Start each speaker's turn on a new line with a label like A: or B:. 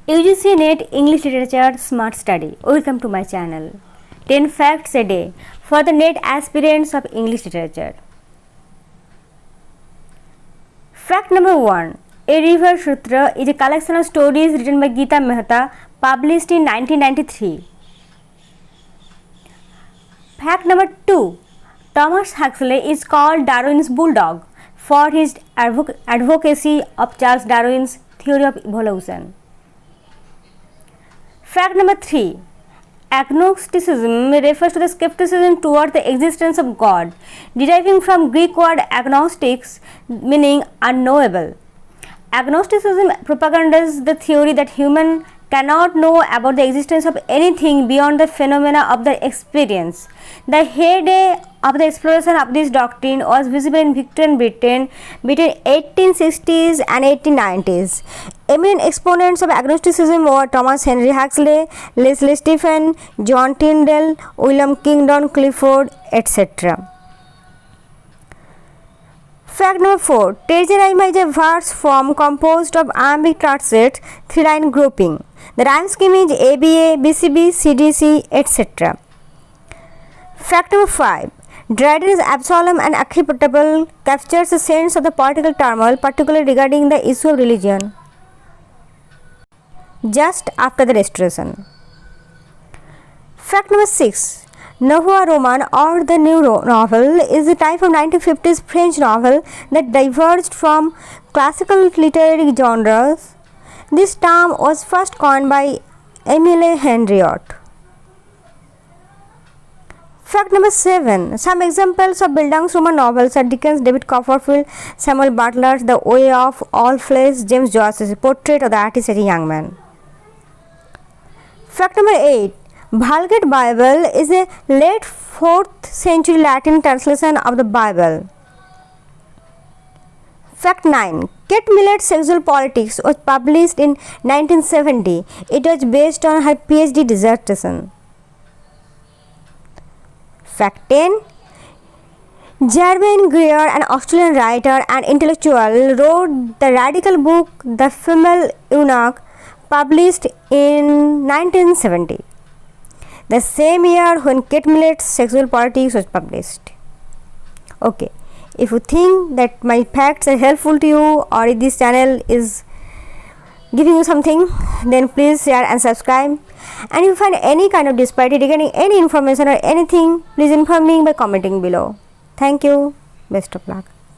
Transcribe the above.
A: UGC NET English Literature Smart Study. Welcome to my channel. 10 facts a day for the NET aspirants of English literature. Fact number 1. A River Sutra is a collection of stories written by Geeta Mehta, published in 1993. Fact number 2. Thomas Huxley is called Darwin's bulldog for his advocacy of Charles Darwin's theory of evolution. Fact number 3. Agnosticism refers to the skepticism towards the existence of God, deriving from Greek word agnostics, meaning unknowable. Agnosticism propagandas the theory that human cannot know about the existence of anything beyond the phenomena of their experience. The heyday of the exploration of this doctrine was visible in Victorian Britain between 1860s and 1890s. Eminent exponents of agnosticism were Thomas Henry Huxley, Leslie Stephen, John Tyndall, William Kingdon Clifford, etc. Fact number 4. Terza is a verse form composed of iambic tercets, 3-line grouping. The rhyme scheme is ABA, BCB, CDC, etc. Fact number 5. Dryden's Absalom and Archipelago captures the sense of the political turmoil, particularly regarding the issue of religion, just after the Restoration. Fact number 6. Nouveau Roman or the New Novel is a type of 1950s French novel that diverged from classical literary genres. This term was first coined by Émile Henriot. Fact number 7. Some examples of Bildungsroman novels are Dickens' David Copperfield, Samuel Butler's The Way of All Flesh, James Joyce's Portrait of the Artist as a Young Man. Fact number 8. Vulgate Bible is a late 4th century Latin translation of the Bible. Fact 9. Kate Millet's Sexual Politics was published in 1970. It was based on her PhD dissertation. Fact 10. Germaine Greer, an Australian writer and intellectual, wrote the radical book The Female Eunuch, published in 1970, the same year when Kate Millet's Sexual Politics was published. Okay, if you think that my facts are helpful to you or if this channel is giving you something, then please share and subscribe. And if you find any kind of disparity regarding any information or anything, please inform me by commenting below. Thank you. Best of luck.